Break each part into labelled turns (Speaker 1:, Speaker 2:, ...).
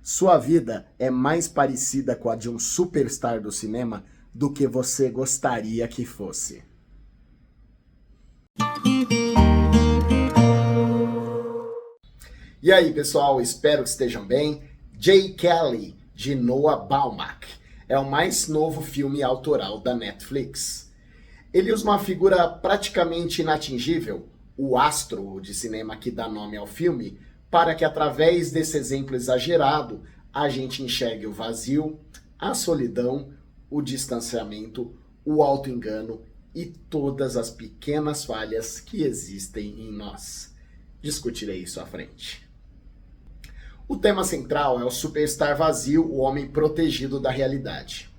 Speaker 1: Sua vida é mais parecida com a de um superstar do cinema do que você gostaria que fosse. E aí, pessoal, espero que estejam bem. Jay Kelly, de Noah Baumbach, é o mais novo filme autoral da Netflix. Ele usa uma figura praticamente inatingível, o astro de cinema que dá nome ao filme, para que através desse exemplo exagerado, a gente enxergue o vazio, a solidão, o distanciamento, o auto-engano e todas as pequenas falhas que existem em nós. Discutirei isso à frente. O tema central é o superstar vazio, o homem protegido da realidade.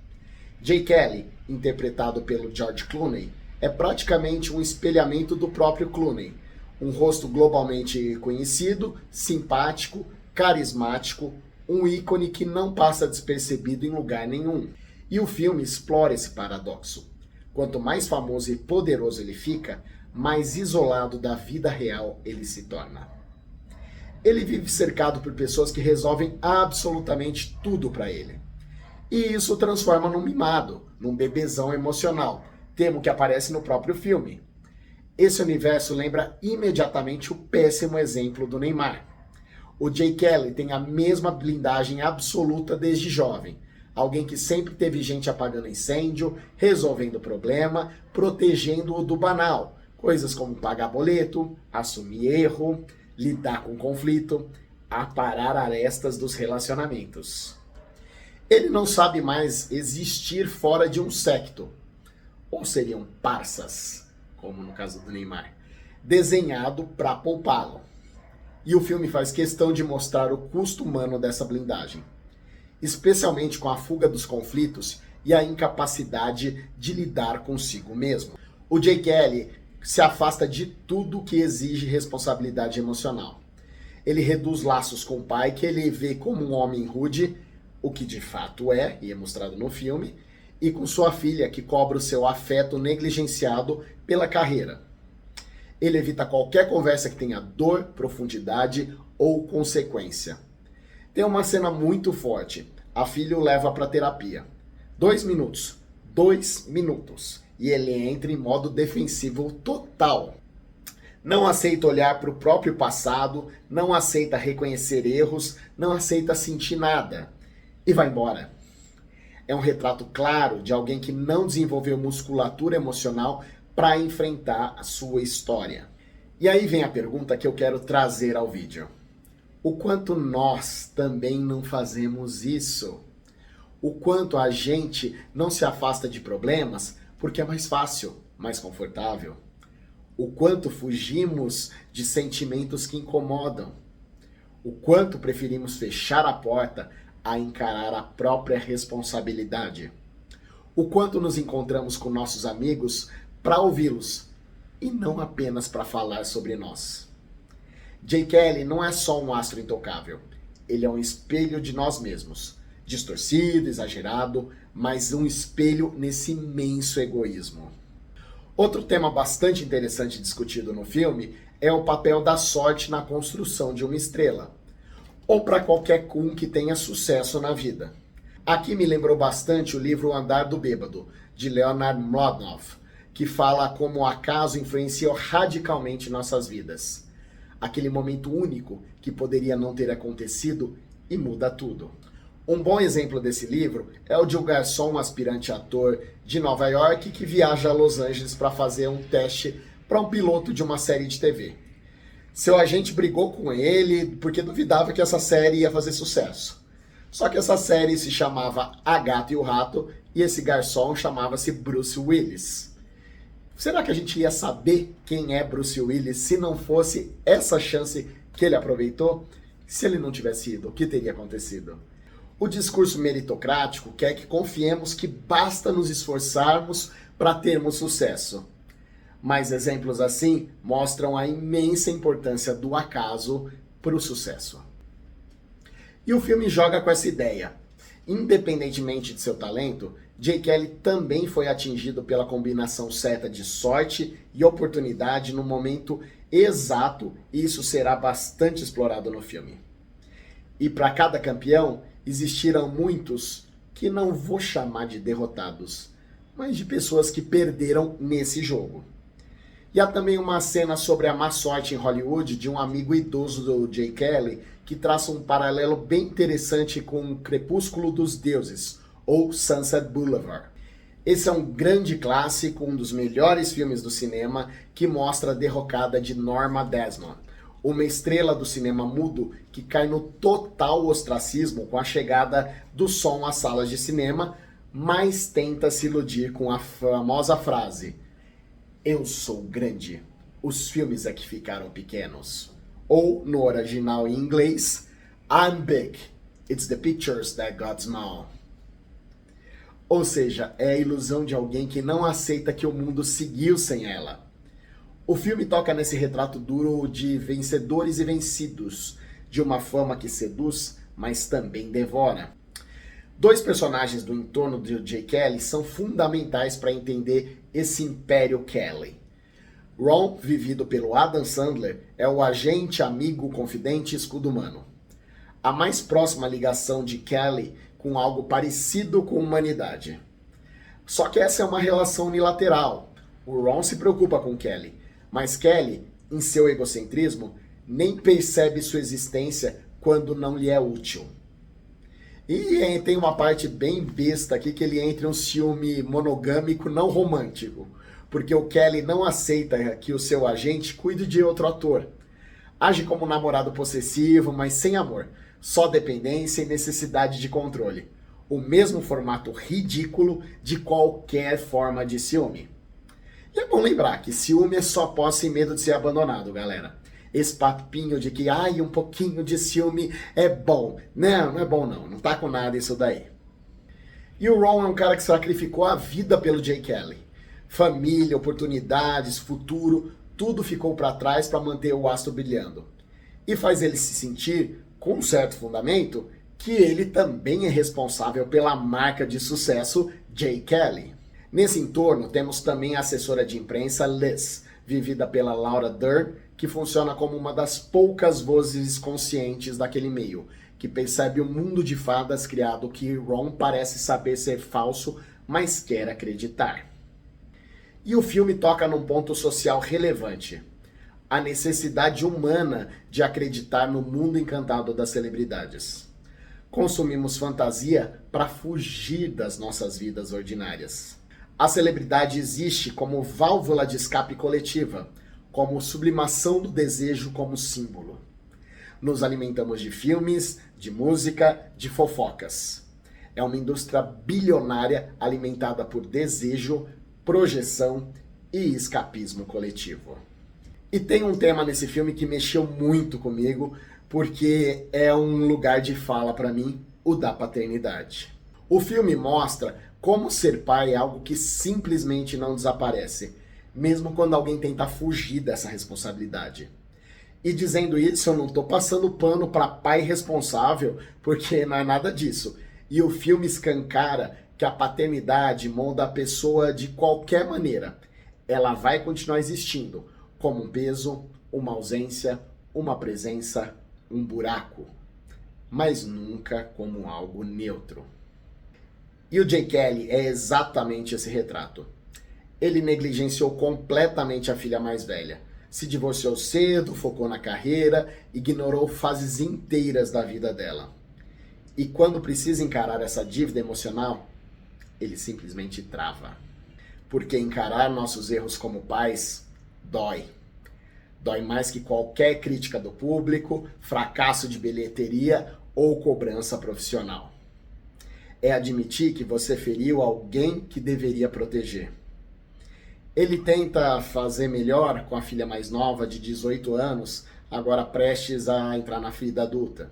Speaker 1: Jay Kelly, interpretado pelo George Clooney, é praticamente um espelhamento do próprio Clooney. Um rosto globalmente conhecido, simpático, carismático, um ícone que não passa despercebido em lugar nenhum. E o filme explora esse paradoxo. Quanto mais famoso e poderoso ele fica, mais isolado da vida real ele se torna. Ele vive cercado por pessoas que resolvem absolutamente tudo para ele. E isso o transforma num mimado, num bebezão emocional, termo que aparece no próprio filme. Esse universo lembra imediatamente o péssimo exemplo do Neymar. O Jay Kelly tem a mesma blindagem absoluta desde jovem. Alguém que sempre teve gente apagando incêndio, resolvendo problema, protegendo-o do banal. Coisas como pagar boleto, assumir erro, lidar com conflito, aparar arestas dos relacionamentos. Ele não sabe mais existir fora de um séquito, ou seriam parças, como no caso do Neymar, desenhado para poupá-lo. E o filme faz questão de mostrar o custo humano dessa blindagem, especialmente com a fuga dos conflitos e a incapacidade de lidar consigo mesmo. O Jay Kelly se afasta de tudo que exige responsabilidade emocional. Ele reduz laços com o pai, que ele vê como um homem rude, o que de fato é, e é mostrado no filme, e com sua filha, que cobra o seu afeto negligenciado pela carreira. Ele evita qualquer conversa que tenha dor, profundidade ou consequência. Tem uma cena muito forte. A filha o leva para terapia. 2 minutos. 2 minutos. E ele entra em modo defensivo total. Não aceita olhar para o próprio passado, não aceita reconhecer erros, não aceita sentir nada. E vai embora. É um retrato claro de alguém que não desenvolveu musculatura emocional para enfrentar a sua história. E aí vem a pergunta que eu quero trazer ao vídeo. O quanto nós também não fazemos isso? O quanto a gente não se afasta de problemas porque é mais fácil, mais confortável? O quanto fugimos de sentimentos que incomodam? O quanto preferimos fechar a porta a encarar a própria responsabilidade? O quanto nos encontramos com nossos amigos para ouvi-los e não apenas para falar sobre nós? Jay Kelly não é só um astro intocável. Ele é um espelho de nós mesmos. Distorcido, exagerado, mas um espelho nesse imenso egoísmo. Outro tema bastante interessante discutido no filme é o papel da sorte na construção de uma estrela, ou para qualquer um que tenha sucesso na vida. Aqui me lembrou bastante o livro O Andar do Bêbado, de Leonard Mlodinow, que fala como o acaso influencia radicalmente nossas vidas. Aquele momento único que poderia não ter acontecido e muda tudo. Um bom exemplo desse livro é o de um garçom aspirante ator de Nova York que viaja a Los Angeles para fazer um teste para um piloto de uma série de TV. Seu agente brigou com ele porque duvidava que essa série ia fazer sucesso. Só que essa série se chamava A Gata e o Rato e esse garçom chamava-se Bruce Willis. Será que a gente ia saber quem é Bruce Willis se não fosse essa chance que ele aproveitou? Se ele não tivesse ido, o que teria acontecido? O discurso meritocrático quer que confiemos que basta nos esforçarmos para termos sucesso. Mas exemplos assim mostram a imensa importância do acaso para o sucesso. E o filme joga com essa ideia. Independentemente de seu talento, Jay Kelly também foi atingido pela combinação certa de sorte e oportunidade no momento exato, e isso será bastante explorado no filme. E para cada campeão, existiram muitos que não vou chamar de derrotados, mas de pessoas que perderam nesse jogo. E há também uma cena sobre a má sorte em Hollywood de um amigo idoso do Jay Kelly que traça um paralelo bem interessante com o Crepúsculo dos Deuses, ou Sunset Boulevard. Esse é um grande clássico, um dos melhores filmes do cinema, que mostra a derrocada de Norma Desmond, uma estrela do cinema mudo que cai no total ostracismo com a chegada do som às salas de cinema, mas tenta se iludir com a famosa frase: "Eu sou grande, os filmes é que ficaram pequenos." Ou, no original em inglês, "I'm big, it's the pictures that got small." Ou seja, é a ilusão de alguém que não aceita que o mundo seguiu sem ela. O filme toca nesse retrato duro de vencedores e vencidos, de uma fama que seduz, mas também devora. Dois personagens do entorno de Jay Kelly são fundamentais para entender esse império Kelly. Ron, vivido pelo Adam Sandler, é o agente, amigo, confidente e escudo humano. A mais próxima ligação de Kelly com algo parecido com humanidade. Só que essa é uma relação unilateral. O Ron se preocupa com Kelly, mas Kelly, em seu egocentrismo, nem percebe sua existência quando não lhe é útil. E tem uma parte bem besta aqui que ele entra em um ciúme monogâmico não romântico, porque o Kelly não aceita que o seu agente cuide de outro ator. Age como um namorado possessivo, mas sem amor, só dependência e necessidade de controle. O mesmo formato ridículo de qualquer forma de ciúme. E é bom lembrar que ciúme é só posse e medo de ser abandonado, galera. Esse papinho de que, um pouquinho de ciúme é bom. Não é bom não, não tá com nada isso daí. E o Ron é um cara que sacrificou a vida pelo Jay Kelly. Família, oportunidades, futuro, tudo ficou para trás para manter o astro brilhando. E faz ele se sentir, com um certo fundamento, que ele também é responsável pela marca de sucesso Jay Kelly. Nesse entorno temos também a assessora de imprensa Liz, vivida pela Laura Dern, que funciona como uma das poucas vozes conscientes daquele meio, que percebe o mundo de fadas criado que Ron parece saber ser falso, mas quer acreditar. E o filme toca num ponto social relevante: a necessidade humana de acreditar no mundo encantado das celebridades. Consumimos fantasia para fugir das nossas vidas ordinárias. A celebridade existe como válvula de escape coletiva, como sublimação do desejo como símbolo. Nos alimentamos de filmes, de música, de fofocas. É uma indústria bilionária alimentada por desejo, projeção e escapismo coletivo. E tem um tema nesse filme que mexeu muito comigo, porque é um lugar de fala para mim, o da paternidade. O filme mostra como ser pai é algo que simplesmente não desaparece, mesmo quando alguém tenta fugir dessa responsabilidade. E dizendo isso, eu não estou passando pano para pai responsável, porque não é nada disso. E o filme escancara que a paternidade molda a pessoa de qualquer maneira. Ela vai continuar existindo, como um peso, uma ausência, uma presença, um buraco, mas nunca como algo neutro. E o Jay Kelly é exatamente esse retrato. Ele negligenciou completamente a filha mais velha, se divorciou cedo, focou na carreira, ignorou fases inteiras da vida dela. E quando precisa encarar essa dívida emocional, ele simplesmente trava. Porque encarar nossos erros como pais dói. Dói mais que qualquer crítica do público, fracasso de bilheteria ou cobrança profissional. É admitir que você feriu alguém que deveria proteger. Ele tenta fazer melhor com a filha mais nova, de 18 anos, agora prestes a entrar na vida adulta.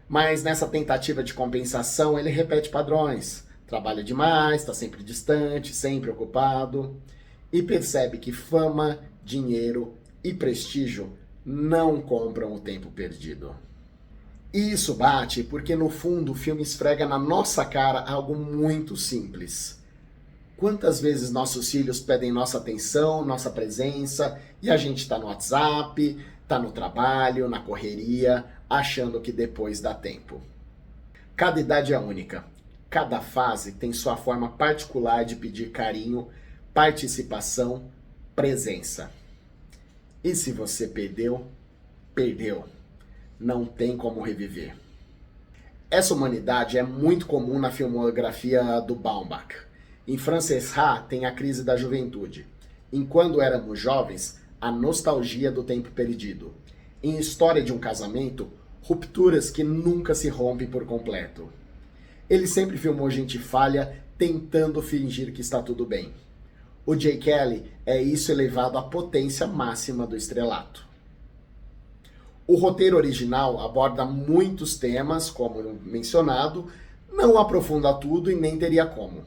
Speaker 1: Mas nessa tentativa de compensação, ele repete padrões. Trabalha demais, está sempre distante, sempre ocupado. E percebe que fama, dinheiro e prestígio não compram o tempo perdido. E isso bate porque, no fundo, o filme esfrega na nossa cara algo muito simples. Quantas vezes nossos filhos pedem nossa atenção, nossa presença, e a gente está no WhatsApp, Tá no trabalho, na correria, achando que depois dá tempo. Cada idade é única. Cada fase tem sua forma particular de pedir carinho, participação, presença. E se você perdeu, perdeu. Não tem como reviver. Essa humanidade é muito comum na filmografia do Baumbach. Em Frances Ha tem a crise da juventude. Em Quando Éramos Jovens, a nostalgia do tempo perdido. Em História de um Casamento, rupturas que nunca se rompem por completo. Ele sempre filmou gente falha tentando fingir que está tudo bem. O Jay Kelly é isso elevado à potência máxima do estrelato. O roteiro original aborda muitos temas, como mencionado, não aprofunda tudo e nem teria como,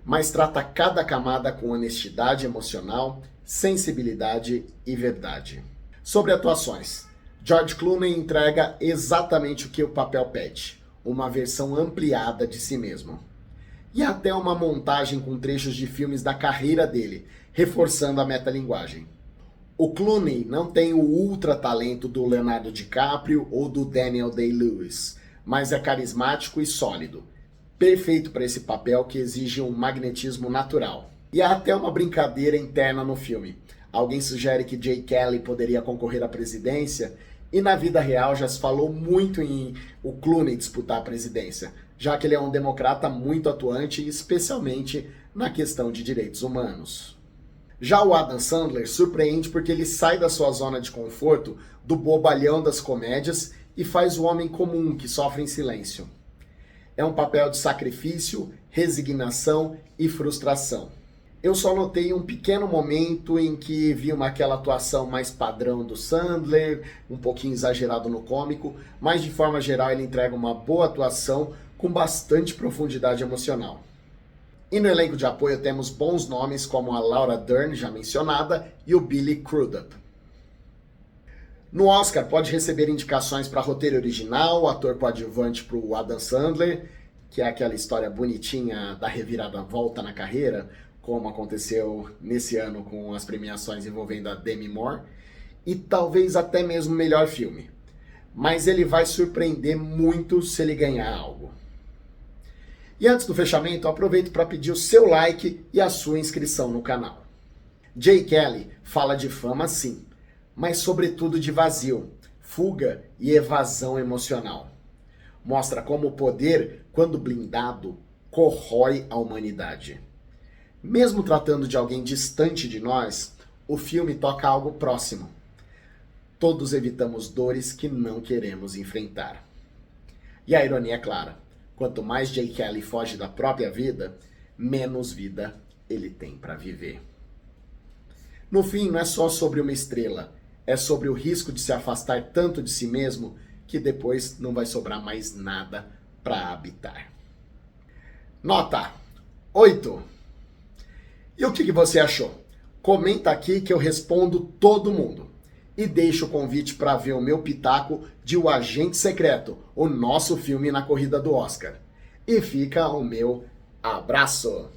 Speaker 1: mas trata cada camada com honestidade emocional, sensibilidade e verdade. Sobre atuações, George Clooney entrega exatamente o que o papel pede, uma versão ampliada de si mesmo. E até uma montagem com trechos de filmes da carreira dele, reforçando a metalinguagem. O Clooney não tem o ultra talento do Leonardo DiCaprio ou do Daniel Day-Lewis, mas é carismático e sólido, perfeito para esse papel que exige um magnetismo natural. E há até uma brincadeira interna no filme. Alguém sugere que Jay Kelly poderia concorrer à presidência, e na vida real já se falou muito em o Clooney disputar a presidência, já que ele é um democrata muito atuante, especialmente na questão de direitos humanos. Já o Adam Sandler surpreende porque ele sai da sua zona de conforto, do bobalhão das comédias, e faz o homem comum que sofre em silêncio. É um papel de sacrifício, resignação e frustração. Eu só notei um pequeno momento em que vi aquela atuação mais padrão do Sandler, um pouquinho exagerado no cômico, mas de forma geral ele entrega uma boa atuação com bastante profundidade emocional. E no elenco de apoio temos bons nomes como a Laura Dern, já mencionada, e o Billy Crudup. No Oscar pode receber indicações para roteiro original, ator coadjuvante para o Adam Sandler, que é aquela história bonitinha da reviravolta na carreira, como aconteceu nesse ano com as premiações envolvendo a Demi Moore, e talvez até mesmo melhor filme. Mas ele vai surpreender muito se ele ganhar algo. E antes do fechamento, aproveito para pedir o seu like e a sua inscrição no canal. Jay Kelly fala de fama sim, mas sobretudo de vazio, fuga e evasão emocional. Mostra como o poder, quando blindado, corrói a humanidade. Mesmo tratando de alguém distante de nós, o filme toca algo próximo. Todos evitamos dores que não queremos enfrentar. E a ironia é clara. Quanto mais Jay Kelly foge da própria vida, menos vida ele tem para viver. No fim, não é só sobre uma estrela, é sobre o risco de se afastar tanto de si mesmo que depois não vai sobrar mais nada para habitar. Nota 8. E o que você achou? Comenta aqui que eu respondo todo mundo. E deixo o convite para ver o meu pitaco de O Agente Secreto, o nosso filme na corrida do Oscar. E fica o meu abraço!